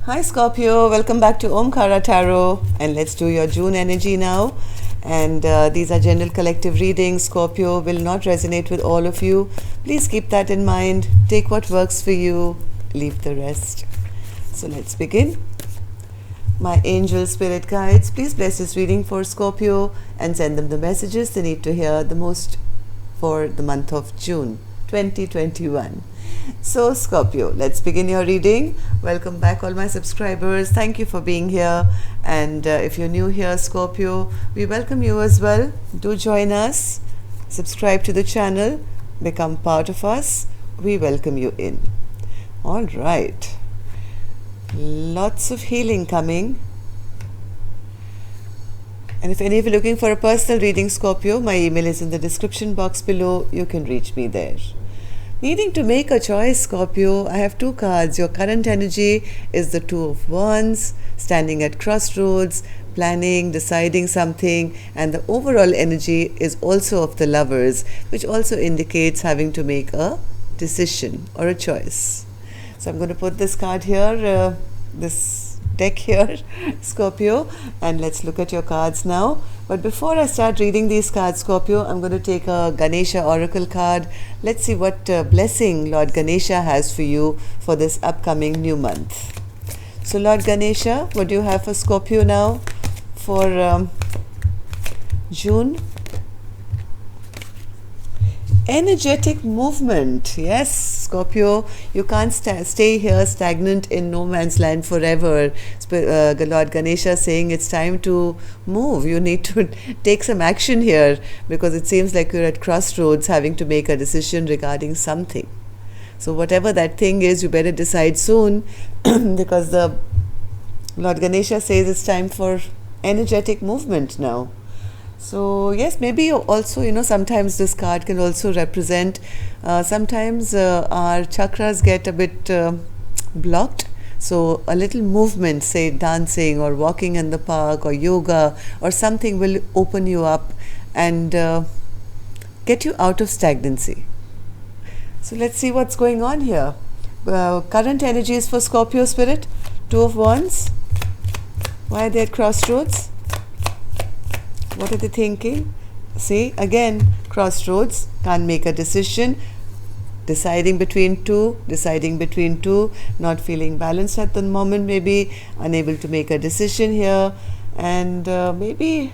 Hi Scorpio, welcome back to Omkara Tarot, and let's do your June energy now. And these are general collective readings. Scorpio will not resonate with all of you. Please keep that in mind. Take what works for you, leave the rest. So let's begin. My angel spirit guides, please bless this reading for Scorpio and send them the messages they need to hear the most for the month of June 2021. So Scorpio, let's begin your reading. Welcome back all my subscribers. Thank you for being here. And if you're new here, Scorpio, we welcome you as well. Do join us. Subscribe to the channel. Become part of us. We welcome you in. All right. Lots of healing coming. And if any of you are looking for a personal reading, Scorpio, my email is in the description box below. You can reach me there. Needing to make a choice, Scorpio, I have two cards. Your current energy is the Two of Wands, standing at crossroads, planning, deciding something, and the overall energy is also of the Lovers, which also indicates having to make a decision or a choice. So I'm going to put this card here, this deck here, Scorpio, and let's look at your cards now. But before I start reading these cards, Scorpio, I'm going to take a Ganesha Oracle card. Let's see what blessing Lord Ganesha has for you for this upcoming new month. So Lord Ganesha, what do you have for Scorpio now for June? Energetic movement. Yes, Scorpio, you can't stay here stagnant in no man's land forever. Lord Ganesha saying it's time to move. You need to take some action here because it seems like you're at crossroads having to make a decision regarding something. So whatever that thing is, you better decide soon because the Lord Ganesha says it's time for energetic movement now. So yes, maybe also, sometimes this card can also represent, sometimes our chakras get a bit blocked. So a little movement, say dancing or walking in the park or yoga or something will open you up and get you out of stagnancy. So let's see what's going on here. Current energies for Scorpio spirit, Two of Wands. Why are they at crossroads? What are they thinking? See, again, crossroads, can't make a decision, deciding between two, not feeling balanced at the moment, maybe unable to make a decision here, and maybe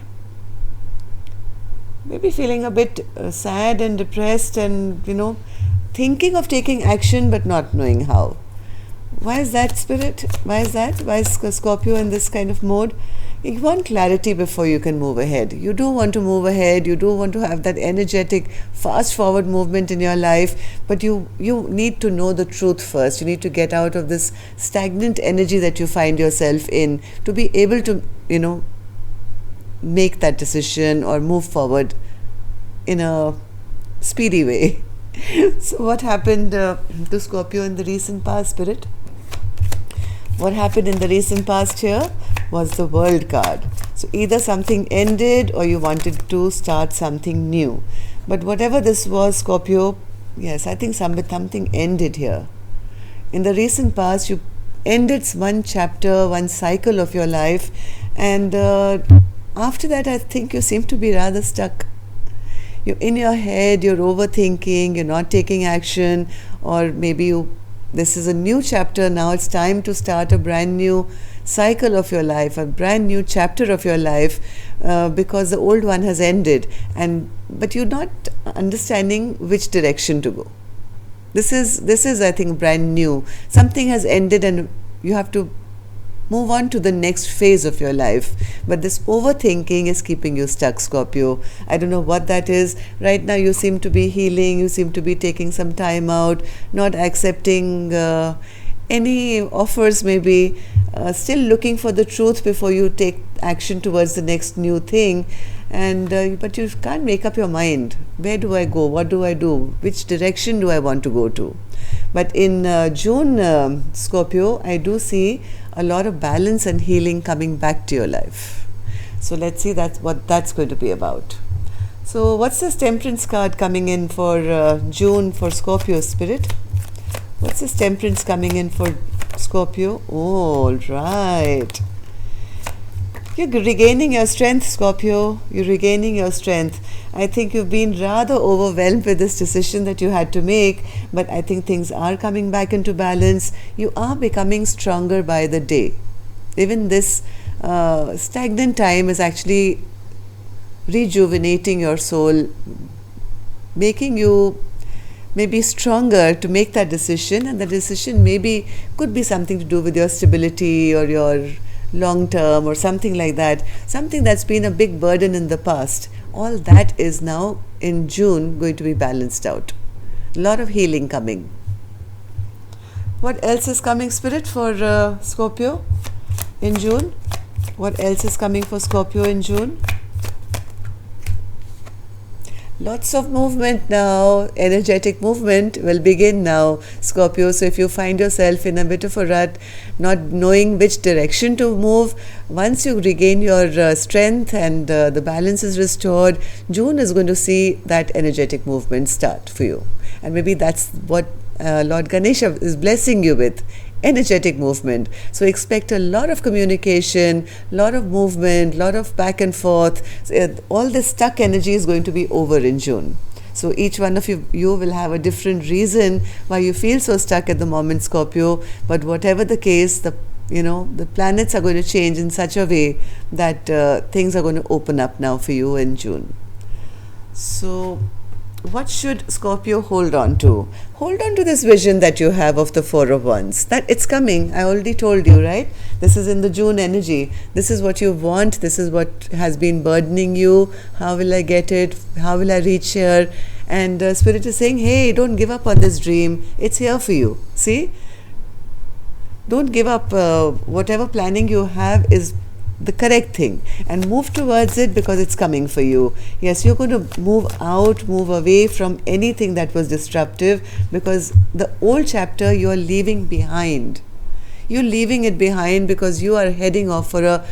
feeling a bit sad and depressed and, thinking of taking action but not knowing how. Why is that, Spirit? Why is that? Why is Scorpio in this kind of mode? You want clarity before you can move ahead. You do want to move ahead. You do want to have that energetic, fast-forward movement in your life. But you need to know the truth first. You need to get out of this stagnant energy that you find yourself in to be able to, make that decision or move forward in a speedy way. So what happened to Scorpio in the recent past, Spirit? What happened in the recent past here was the World card. So either something ended or you wanted to start something new. But whatever this was, Scorpio, yes, I think something ended here. In the recent past, you ended one chapter, one cycle of your life. And after that, I think you seem to be rather stuck. You're in your head, you're overthinking, you're not taking action, or maybe this is a new chapter now. It's time to start a brand new cycle of your life, a brand new chapter of your life, because the old one has ended, but you're not understanding which direction to go. This is I think brand new. Something has ended and you have to move on to the next phase of your life. But this overthinking is keeping you stuck, Scorpio. I don't know what that is. Right now you seem to be healing, you seem to be taking some time out, not accepting any offers, maybe still looking for the truth before you take action towards the next new thing. And but you can't make up your mind. Where do I go? What do I do? Which direction do I want to go to? But in June, Scorpio, I do see a lot of balance and healing coming back to your life. So let's see what that's going to be about. So what's this Temperance card coming in for June for Scorpio spirit? What's this Temperance coming in for Scorpio. All right. You're regaining your strength, Scorpio. You're regaining your strength. I think you've been rather overwhelmed with this decision that you had to make, but I think things are coming back into balance. You are becoming stronger by the day. Even this stagnant time is actually rejuvenating your soul, making you maybe stronger to make that decision, and the decision maybe could be something to do with your stability or your long term or something like that, something that's been a big burden in the past. All that is now in June going to be balanced out. A lot of healing coming. What else is coming, Spirit, for Scorpio in June? What else is coming for Scorpio in June? Lots of movement now, energetic movement will begin now, Scorpio. So if you find yourself in a bit of a rut, not knowing which direction to move, once you regain your strength and the balance is restored, June is going to see that energetic movement start for you. And maybe that's what Lord Ganesha is blessing you with. Energetic movement. So expect a lot of communication, lot of movement, lot of back and forth. So, all this stuck energy is going to be over in June. So each one of you will have a different reason why you feel so stuck at the moment, Scorpio. But whatever the case, the planets are going to change in such a way that things are going to open up now for you in June. So what should Scorpio hold on to? Hold on to this vision that you have of the Four of Wands. That it's coming. I already told you, right? This is in the June energy. This is what you want. This is what has been burdening you. How will I get it? How will I reach here? And Spirit is saying, hey, don't give up on this dream. It's here for you. See? Don't give up. Whatever planning you have is the correct thing, and move towards it because it's coming for you. Yes, you're going to move away from anything that was disruptive, because the old chapter you are leaving behind. You're leaving it behind because you are heading off for a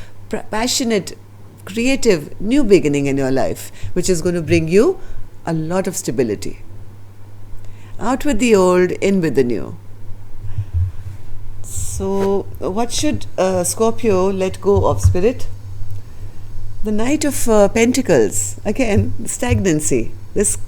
passionate, creative, new beginning in your life, which is going to bring you a lot of stability. Out with the old, in with the new. So, what should Scorpio let go of, Spirit? The Knight of Pentacles. Again, stagnancy.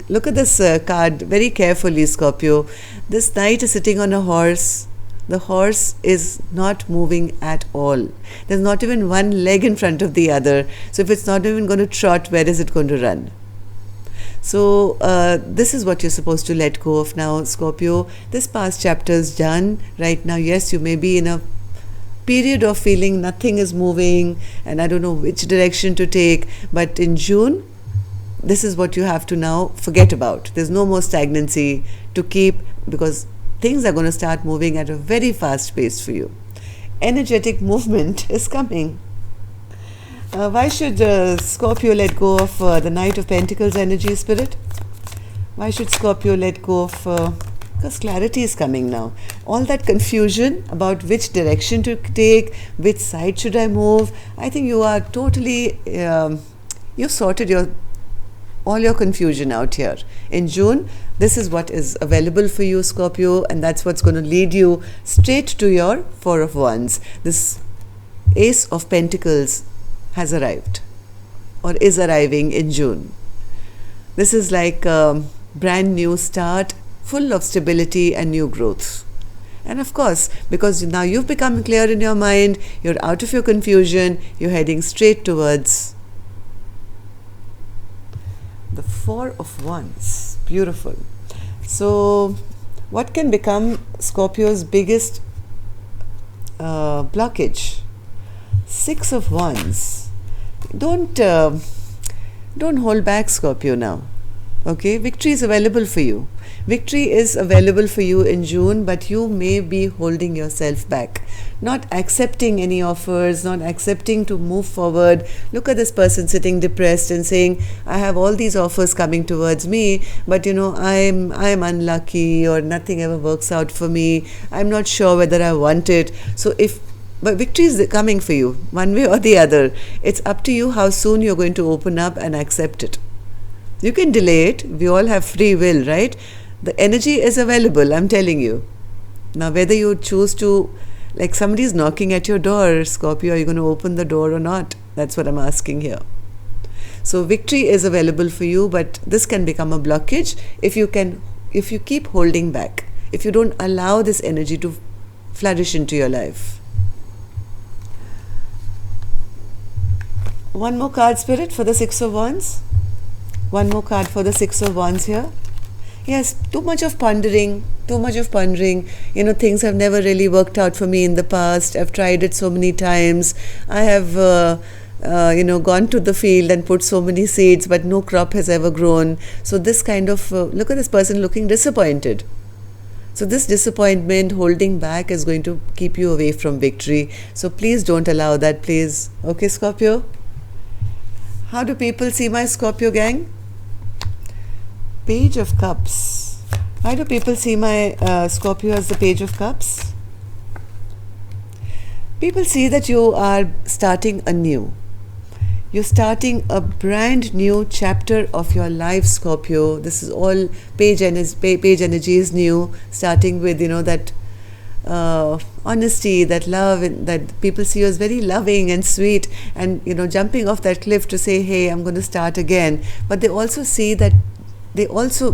Look at this card very carefully, Scorpio. This knight is sitting on a horse. The horse is not moving at all. There's not even one leg in front of the other. So, if it's not even going to trot, where is it going to run? So this is what you're supposed to let go of now, Scorpio. This past chapter is done. Right now, yes, you may be in a period of feeling nothing is moving and I don't know which direction to take. But in June, this is what you have to now forget about. There's no more stagnancy to keep, because things are going to start moving at a very fast pace for you. Energetic movement is coming. Why should Scorpio let go of the Knight of Pentacles energy, Spirit? Why should Scorpio let go of... because clarity is coming now. All that confusion about which direction to take, which side should I move, I think you are totally... you've sorted all your confusion out here. In June, this is what is available for you, Scorpio, and that's what's going to lead you straight to your Four of Wands. This Ace of Pentacles has arrived or is arriving in June. This is like a brand new start, full of stability and new growth. And of course, because now you've become clear in your mind, you're out of your confusion, you're heading straight towards the Four of Wands. Beautiful. So, what can become Scorpio's biggest blockage? Six of Wands. Don't hold back, Scorpio, now. Okay, victory is available for you. Victory is available for you in June, but you may be holding yourself back, not accepting any offers, not accepting to move forward. Look at this person sitting depressed and saying, I have all these offers coming towards me, but I'm unlucky, or nothing ever works out for me. I'm not sure whether I want it. But victory is coming for you, one way or the other. It's up to you how soon you're going to open up and accept it. You can delay it. We all have free will, right? The energy is available, I'm telling you. Now, whether you choose to Like somebody's knocking at your door, Scorpio. Are you going to open the door or not? That's what I'm asking here. So victory is available for you, but this can become a blockage if you keep holding back, if you don't allow this energy to flourish into your life. One more card, Spirit, for the Six of Wands. One more card for the Six of Wands here. Yes, too much of pondering. Things have never really worked out for me in the past. I've tried it so many times. I have, gone to the field and put so many seeds, but no crop has ever grown. So this kind of, look at this person looking disappointed. So this disappointment, holding back, is going to keep you away from victory. So please don't allow that, please. Okay, Scorpio? How do people see my Scorpio gang? Page of Cups. Why do people see my Scorpio as the Page of Cups? People see that you are starting anew. You're starting a brand new chapter of your life, Scorpio. This is all page energy is new, starting with, that honesty, that love, and that people see you as very loving and sweet, and, jumping off that cliff to say, hey, I'm going to start again. But they also see that, they also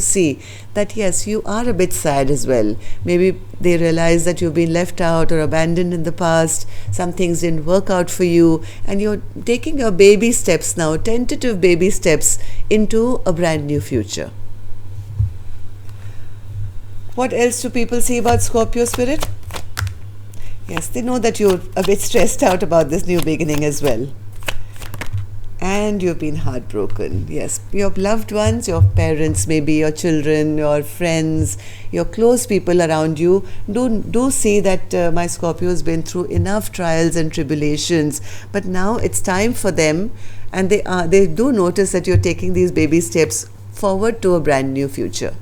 see that, yes, you are a bit sad as well. Maybe they realize that you've been left out or abandoned in the past. Some things didn't work out for you, and you're taking your baby steps now, tentative baby steps into a brand new future. What else do people see about Scorpio, Spirit? Yes, they know that you're a bit stressed out about this new beginning as well. And you've been heartbroken. Yes, your loved ones, your parents, maybe your children, your friends, your close people around you do see that my Scorpio has been through enough trials and tribulations, but now it's time for them, and they do notice that you're taking these baby steps forward to a brand new future.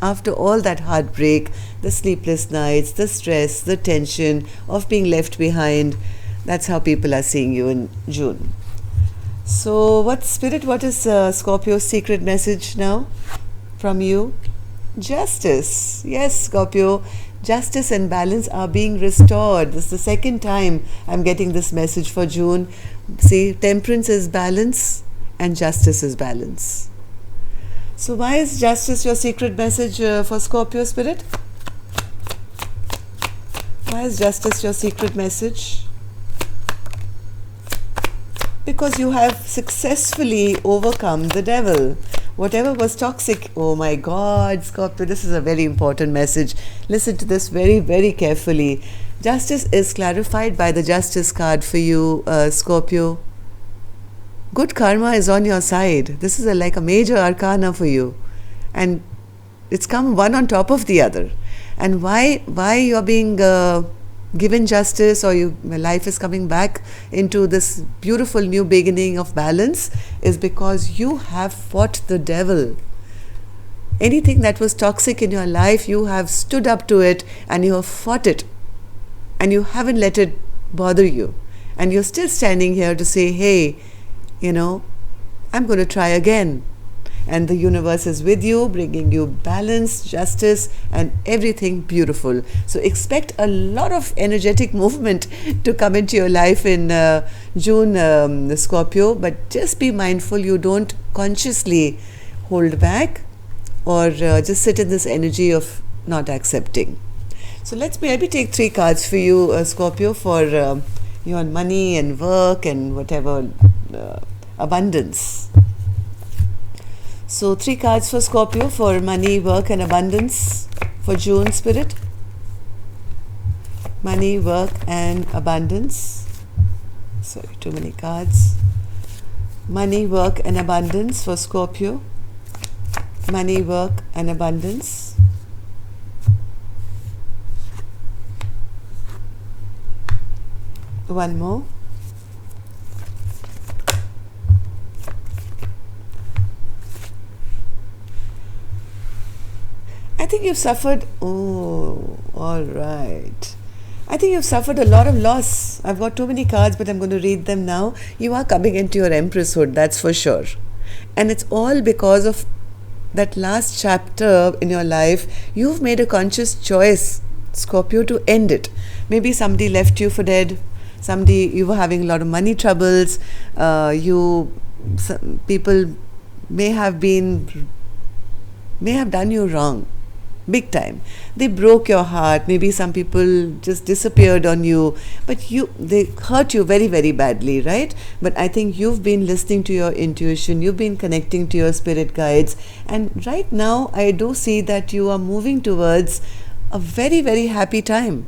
After all that heartbreak, the sleepless nights, the stress, the tension of being left behind, that's how people are seeing you in June. So what is Scorpio's secret message now from you? Justice. Yes, Scorpio, justice and balance are being restored. This is the second time I'm getting this message for June. See, temperance is balance and justice is balance. So why is justice your secret message for Scorpio, Spirit? Why is justice your secret message? Because you have successfully overcome the devil. Whatever was toxic, oh my God, Scorpio, this is a very important message. Listen to this very, very carefully. Justice is clarified by the Justice card for you, Scorpio. Good karma is on your side. This is like a major arcana for you. And it's come one on top of the other. And why you're being given justice, or your life is coming back into this beautiful new beginning of balance, is because you have fought the devil. Anything that was toxic in your life, you have stood up to it and you have fought it, and you haven't let it bother you, and you're still standing here to say, hey, I'm going to try again. And the universe is with you, bringing you balance, justice, and everything beautiful. So expect a lot of energetic movement to come into your life in June, Scorpio. But just be mindful you don't consciously hold back or just sit in this energy of not accepting. So let's maybe take 3 cards for you, Scorpio, for your money and work and whatever abundance. So 3 cards for Scorpio for money, work and abundance for June, Spirit. Money, work and abundance. Sorry, too many cards. Money, work and abundance for Scorpio. Money, work and abundance. One more. I think you've suffered, all right. I think you've suffered a lot of loss. I've got too many cards, but I'm going to read them now. You are coming into your Empresshood, that's for sure. And it's all because of that last chapter in your life. You've made a conscious choice, Scorpio, to end it. Maybe somebody left you for dead. Somebody, you were having a lot of money troubles. People may have done you wrong, big time. They broke your heart. Maybe some people just disappeared on you, but they hurt you very, very badly, right? But I think you've been listening to your intuition, you've been connecting to your spirit guides, and right now I do see that you are moving towards a very, very happy time.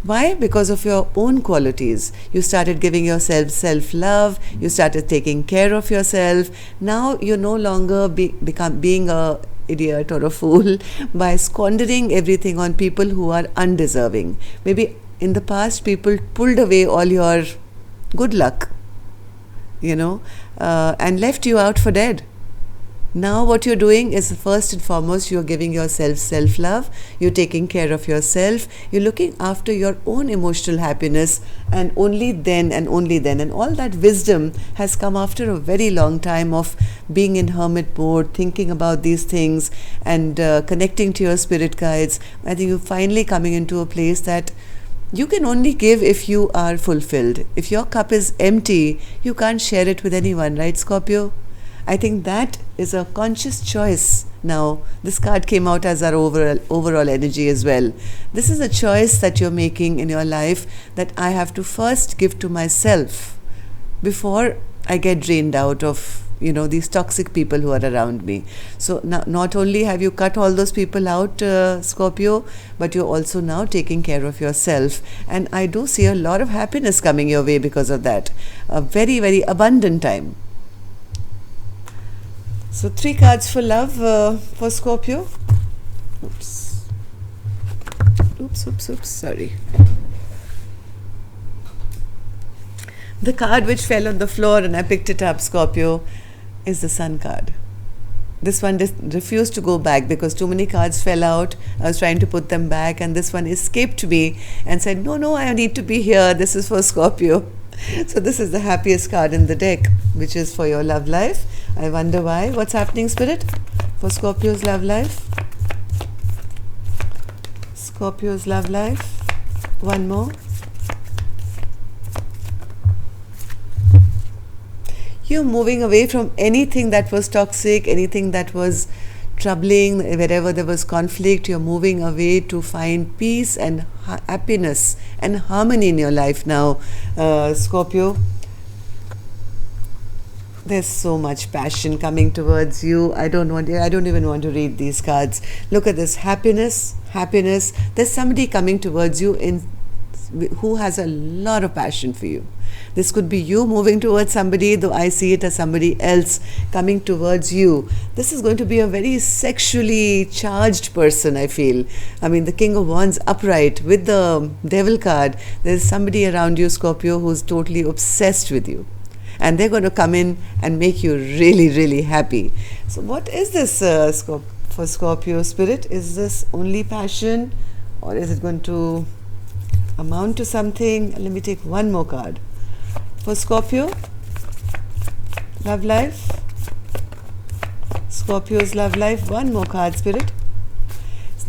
Why? Because of your own qualities. You started giving yourself self-love. You started taking care of yourself. Now you're no longer being a idiot or a fool by squandering everything on people who are undeserving. Maybe in the past people pulled away all your good luck, and left you out for dead. Now what you're doing is, first and foremost, you're giving yourself self-love, you're taking care of yourself, you're looking after your own emotional happiness, and only then, and all that wisdom has come after a very long time of being in hermit mode, thinking about these things, and connecting to your spirit guides. I think you're finally coming into a place that you can only give if you are fulfilled. If your cup is empty, you can't share it with anyone, right, Scorpio? I think that is a conscious choice now. This card came out as our overall energy as well. This is a choice that you're making in your life, that I have to first give to myself before I get drained out of these toxic people who are around me. So now, not only have you cut all those people out, Scorpio, but you're also now taking care of yourself. And I do see a lot of happiness coming your way because of that. A very, very abundant time. So 3 cards for love for Scorpio. Oops, sorry. The card which fell on the floor and I picked it up, Scorpio, is the Sun card. This one refused to go back because too many cards fell out. I was trying to put them back, and this one escaped me and said, no, I need to be here. This is for Scorpio. So this is the happiest card in the deck, which is for your love life. I wonder why. What's happening, Spirit, for Scorpio's love life? Scorpio's love life. One more. You're moving away from anything that was toxic, anything that was troubling. Wherever there was conflict, you're moving away to find peace and happiness and harmony in your life now, Scorpio. There's so much passion coming towards you. I don't even want to read these cards. Look at this. Happiness. There's somebody coming towards you who has a lot of passion for you. This could be you moving towards somebody, though I see it as somebody else coming towards you. This is going to be a very sexually charged person, I feel. I mean, the King of Wands upright with the Devil card. There's somebody around you, Scorpio, who's totally obsessed with you. And they're going to come in and make you really, really happy. So what is this for Scorpio, Spirit? Is this only passion, or is it going to amount to something? Let me take one more card. For Scorpio, love life. Scorpio's love life. One more card, Spirit.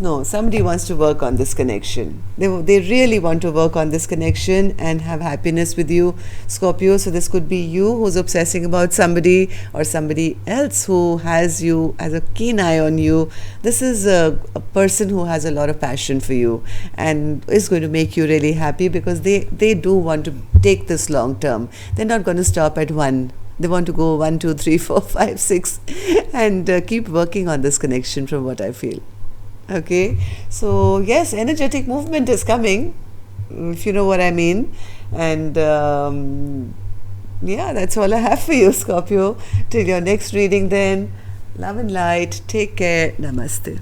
No, somebody wants to work on this connection. They really want to work on this connection and have happiness with you, Scorpio. So this could be you who's obsessing about somebody, or somebody else who has you, has a keen eye on you. This is a person who has a lot of passion for you and is going to make you really happy, because they do want to take this long term. They're not going to stop at one. They want to go 1, 2, 3, 4, 5, 6 and keep working on this connection, from what I feel. Okay, so yes, energetic movement is coming, if you know what I mean. And yeah, that's all I have for you, Scorpio. Till your next reading then. Love and light. Take care. Namaste.